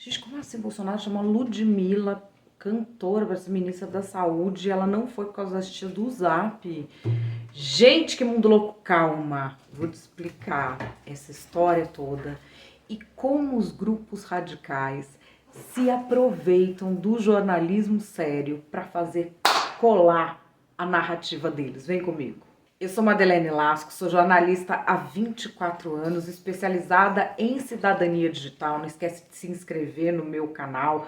Gente, como assim Bolsonaro chama Ludmilla, cantora, ministra da Saúde, e ela não foi por causa das tias do Zap? Gente, que mundo louco. Calma, vou te explicar essa história toda e como os grupos radicais se aproveitam do jornalismo sério para fazer colar a narrativa deles. Vem comigo. Eu sou Madeleine Lasco, sou jornalista há 24 anos, especializada em cidadania digital. Não esquece de se inscrever no meu canal,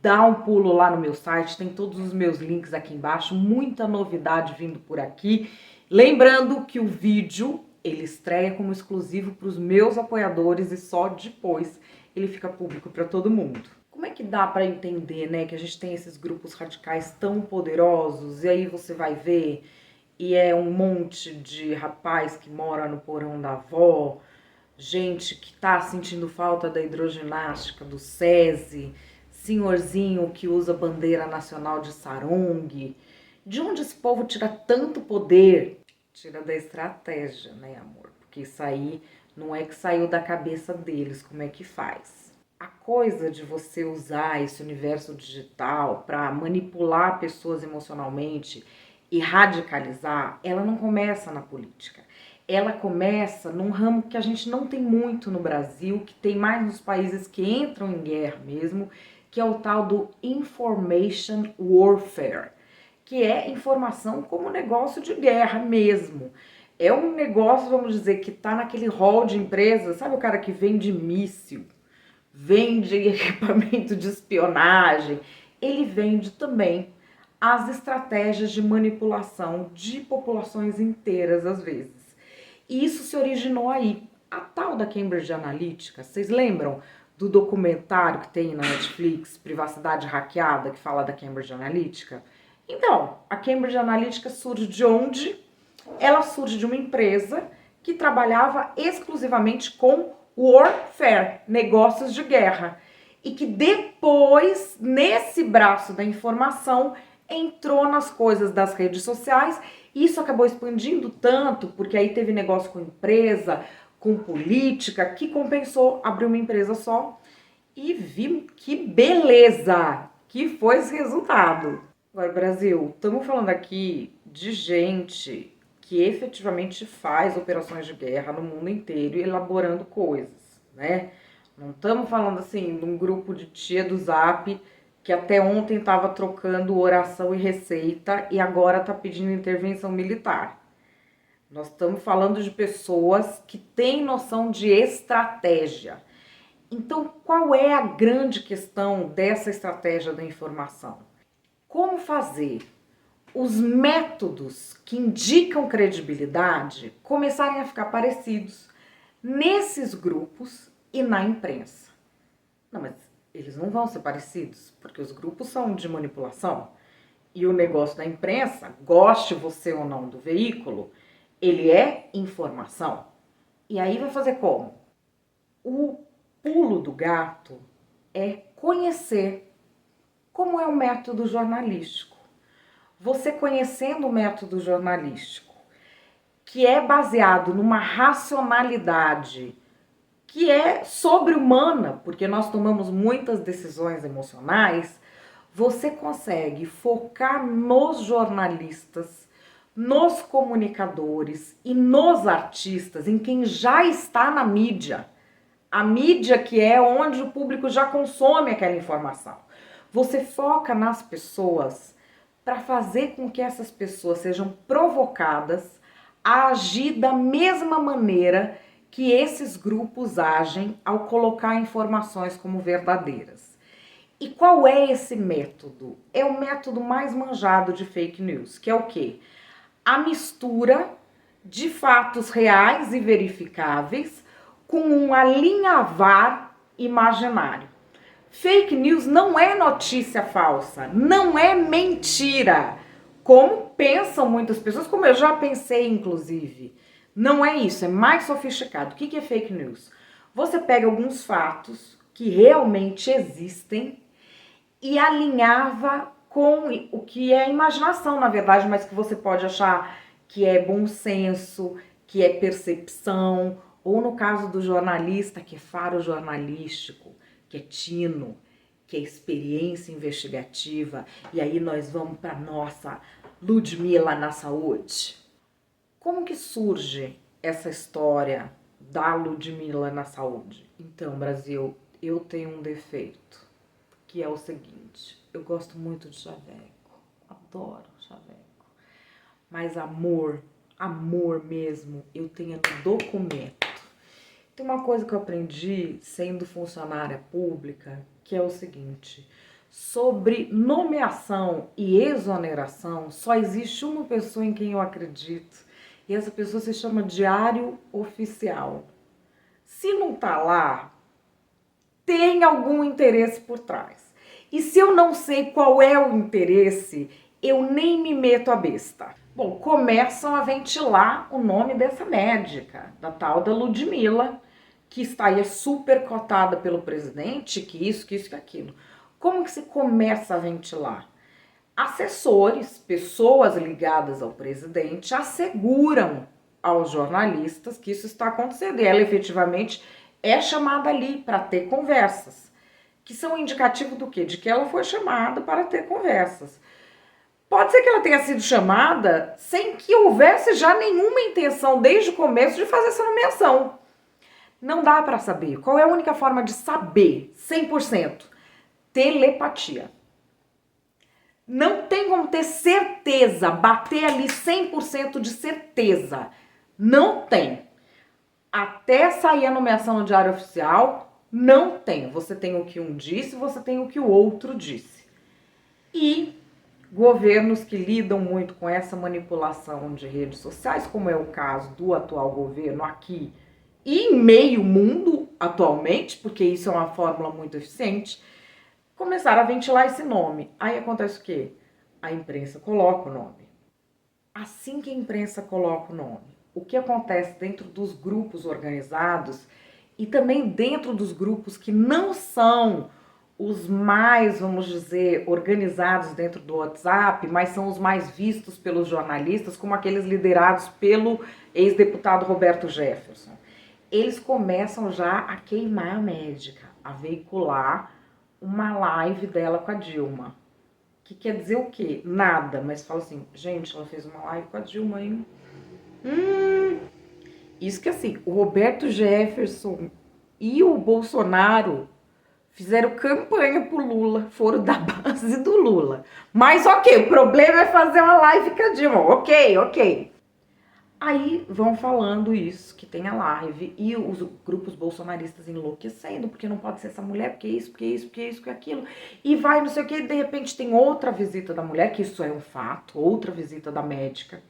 dá um pulo lá no meu site, tem todos os meus links aqui embaixo, muita novidade vindo por aqui. Lembrando que o vídeo, ele estreia como exclusivo para os meus apoiadores e só depois ele fica público para todo mundo. Como é que dá para entender, né, que a gente tem esses grupos radicais tão poderosos e aí você vai ver e é um monte de rapaz que mora no porão da avó, gente que tá sentindo falta da hidroginástica, do SESI, senhorzinho que usa bandeira nacional de sarong. De onde esse povo tira tanto poder? Tira da estratégia, né, amor? Porque isso aí não é que saiu da cabeça deles, como é que faz? A coisa de você usar esse universo digital para manipular pessoas emocionalmente e radicalizar, ela não começa na política. Ela começa num ramo que a gente não tem muito no Brasil, que tem mais nos países que entram em guerra mesmo, que é o tal do information warfare, que é informação como negócio de guerra mesmo. É um negócio, vamos dizer, que tá naquele hall de empresas, sabe o cara que vende míssil, vende equipamento de espionagem, ele vende também as estratégias de manipulação de populações inteiras, às vezes. E isso se originou aí. A tal da Cambridge Analytica, vocês lembram do documentário que tem na Netflix, Privacidade Hackeada, que fala da Cambridge Analytica? Então, a Cambridge Analytica surge de onde? Ela surge de uma empresa que trabalhava exclusivamente com warfare, negócios de guerra, e que depois, nesse braço da informação, entrou nas coisas das redes sociais, e isso acabou expandindo tanto, porque aí teve negócio com empresa, com política, que compensou abrir uma empresa só, e vimos que beleza que foi esse resultado. Agora, Brasil, estamos falando aqui de gente que efetivamente faz operações de guerra no mundo inteiro e elaborando coisas, né? Não estamos falando assim de um grupo de tia do Zap que até ontem estava trocando oração e receita e agora está pedindo intervenção militar. Nós estamos falando de pessoas que têm noção de estratégia. Então, qual é a grande questão dessa estratégia da informação? Como fazer os métodos que indicam credibilidade começarem a ficar parecidos nesses grupos e na imprensa? Não, mas eles não vão ser parecidos, porque os grupos são de manipulação. E o negócio da imprensa, goste você ou não do veículo, ele é informação. E aí vai fazer como? O pulo do gato é conhecer como é o método jornalístico. Você conhecendo o método jornalístico, que é baseado numa racionalidade que é sobre-humana, porque nós tomamos muitas decisões emocionais, você consegue focar nos jornalistas, nos comunicadores e nos artistas, em quem já está na mídia. A mídia que é onde o público já consome aquela informação. Você foca nas pessoas para fazer com que essas pessoas sejam provocadas a agir da mesma maneira que esses grupos agem ao colocar informações como verdadeiras. E qual é esse método? É o método mais manjado de fake news, que é o quê? A mistura de fatos reais e verificáveis com um alinhavar imaginário. Fake news não é notícia falsa, não é mentira, como pensam muitas pessoas, como eu já pensei inclusive. Não é isso, é mais sofisticado. O que é fake news? Você pega alguns fatos que realmente existem e alinhava com o que é imaginação, na verdade, mas que você pode achar que é bom senso, que é percepção, ou no caso do jornalista, que é faro jornalístico, que é tino, que é experiência investigativa. E aí nós vamos para nossa Ludmilla na saúde. Como que surge essa história da Ludmilla na saúde? Então, Brasil, eu tenho um defeito, que é o seguinte: eu gosto muito de chaveco, adoro chaveco, mas amor mesmo, eu tenho no documento. Tem uma coisa que eu aprendi sendo funcionária pública, que é o seguinte: sobre nomeação e exoneração, só existe uma pessoa em quem eu acredito, e essa pessoa se chama Diário Oficial. Se não tá lá, tem algum interesse por trás. E se eu não sei qual é o interesse, eu nem me meto a besta. Bom, começam a ventilar o nome dessa médica, da tal da Ludmilla, que está aí super cotada pelo presidente, que isso, que aquilo. Como que se começa a ventilar? Assessores, pessoas ligadas ao presidente, asseguram aos jornalistas que isso está acontecendo. E ela efetivamente é chamada ali para ter conversas, que são indicativo do quê? De que ela foi chamada para ter conversas. Pode ser que ela tenha sido chamada sem que houvesse já nenhuma intenção desde o começo de fazer essa nomeação. Não dá para saber. Qual é a única forma de saber 100%? Telepatia. Não tem como ter certeza, bater ali 100% de certeza. Não tem. Até sair a nomeação no Diário Oficial, não tem. Você tem o que um disse, você tem o que o outro disse. E governos que lidam muito com essa manipulação de redes sociais, como é o caso do atual governo aqui e em meio mundo atualmente, porque isso é uma fórmula muito eficiente, começaram a ventilar esse nome. Aí acontece o quê? A imprensa coloca o nome. Assim que a imprensa coloca o nome, o que acontece dentro dos grupos organizados e também dentro dos grupos que não são os mais, vamos dizer, organizados dentro do WhatsApp, mas são os mais vistos pelos jornalistas, como aqueles liderados pelo ex-deputado Roberto Jefferson. Eles começam já a queimar a médica, a veicular uma live dela com a Dilma. Que quer dizer o quê? Nada, mas fala assim, gente, ela fez uma live com a Dilma, hein? Isso que assim, o Roberto Jefferson e o Bolsonaro fizeram campanha pro Lula, foram da base do Lula. Mas ok, o problema é fazer uma live com a Dilma, ok. Aí vão falando isso, que tem a live, e os grupos bolsonaristas enlouquecendo, porque não pode ser essa mulher, porque isso, que aquilo. E vai não sei o que, e de repente tem outra visita da mulher, que isso é um fato, outra visita da médica,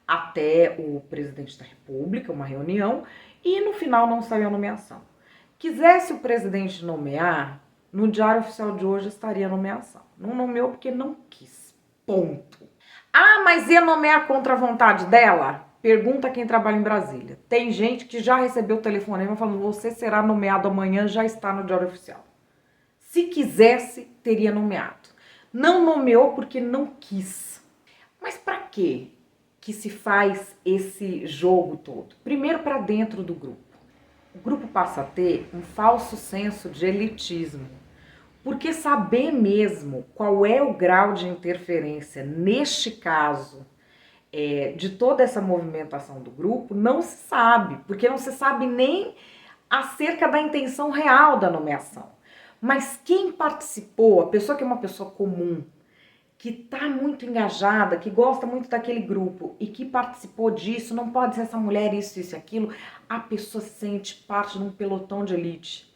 até o presidente da República, uma reunião, e no final não saiu a nomeação. Quisesse o presidente nomear, no Diário Oficial de hoje estaria a nomeação. Não nomeou porque não quis, ponto. Ah, mas ia nomear contra a vontade dela? Pergunta quem trabalha em Brasília. Tem gente que já recebeu o telefonema falando: você será nomeado amanhã, já está no Diário Oficial. Se quisesse, teria nomeado. Não nomeou porque não quis. Mas para quê que se faz esse jogo todo? Primeiro, para dentro do grupo. O grupo passa a ter um falso senso de elitismo. Porque saber mesmo qual é o grau de interferência, neste caso, de toda essa movimentação do grupo, não se sabe, porque não se sabe nem acerca da intenção real da nomeação. Mas quem participou, a pessoa que é uma pessoa comum, que está muito engajada, que gosta muito daquele grupo e que participou disso, não pode ser essa mulher, isso e aquilo, a pessoa se sente parte de um pelotão de elite.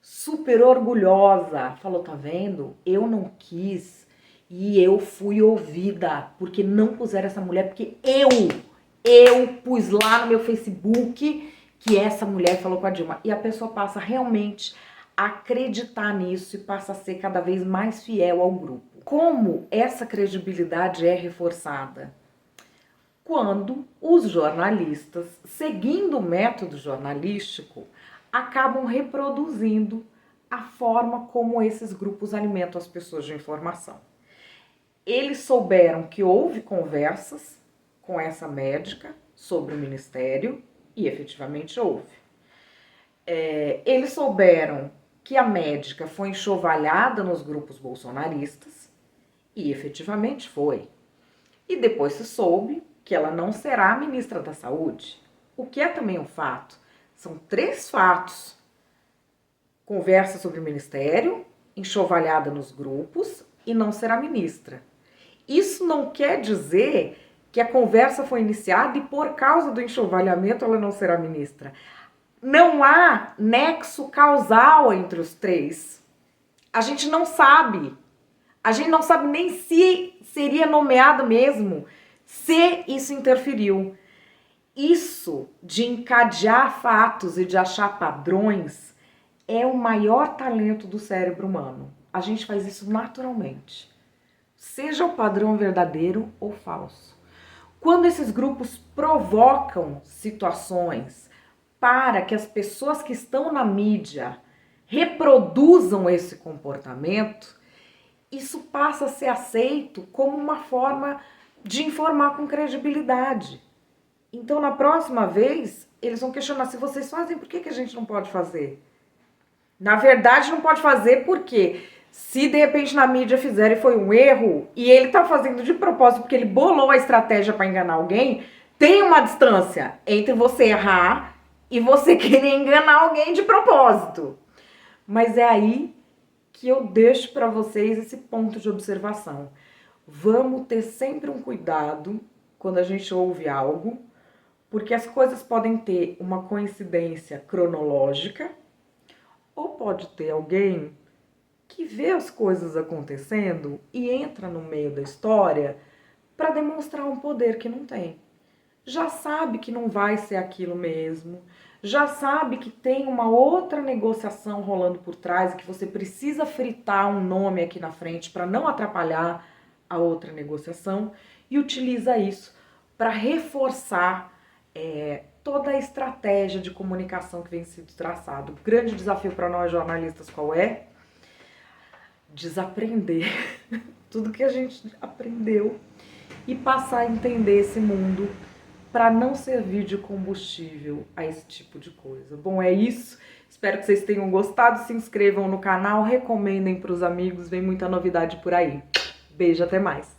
Super orgulhosa, falou, tá vendo? Eu não quis e eu fui ouvida, porque não puseram essa mulher, porque eu pus lá no meu Facebook que essa mulher falou com a Dilma. E a pessoa passa realmente a acreditar nisso e passa a ser cada vez mais fiel ao grupo. Como essa credibilidade é reforçada? Quando os jornalistas, seguindo o método jornalístico, acabam reproduzindo a forma como esses grupos alimentam as pessoas de informação. Eles souberam que houve conversas com essa médica sobre o ministério, e efetivamente houve. Eles souberam que a médica foi enxovalhada nos grupos bolsonaristas, e efetivamente foi. E depois se soube que ela não será a ministra da Saúde, o que é também um fato. São 3 fatos. Conversa sobre o ministério, enxovalhada nos grupos e não será ministra. Isso não quer dizer que a conversa foi iniciada e por causa do enxovalhamento ela não será ministra. Não há nexo causal entre os 3. A gente não sabe. A gente não sabe nem se seria nomeada mesmo, se isso interferiu. Isso de encadear fatos e de achar padrões é o maior talento do cérebro humano. A gente faz isso naturalmente. Seja o padrão verdadeiro ou falso. Quando esses grupos provocam situações para que as pessoas que estão na mídia reproduzam esse comportamento, isso passa a ser aceito como uma forma de informar com credibilidade. Então, na próxima vez, eles vão questionar: se vocês fazem, por que a gente não pode fazer? Na verdade, não pode fazer porque se de repente na mídia fizeram e foi um erro, e ele tá fazendo de propósito porque ele bolou a estratégia para enganar alguém, tem uma distância entre você errar e você querer enganar alguém de propósito. Mas é aí que eu deixo para vocês esse ponto de observação. Vamos ter sempre um cuidado quando a gente ouve algo, porque as coisas podem ter uma coincidência cronológica, ou pode ter alguém que vê as coisas acontecendo e entra no meio da história para demonstrar um poder que não tem. Já sabe que não vai ser aquilo mesmo, já sabe que tem uma outra negociação rolando por trás e que você precisa fritar um nome aqui na frente para não atrapalhar a outra negociação, e utiliza isso para reforçar toda a estratégia de comunicação que vem sendo traçado. O grande desafio para nós jornalistas qual é? Desaprender tudo que a gente aprendeu e passar a entender esse mundo para não servir de combustível a esse tipo de coisa. Bom, é isso. Espero que vocês tenham gostado. Se inscrevam no canal, recomendem para os amigos. Vem muita novidade por aí. Beijo, até mais.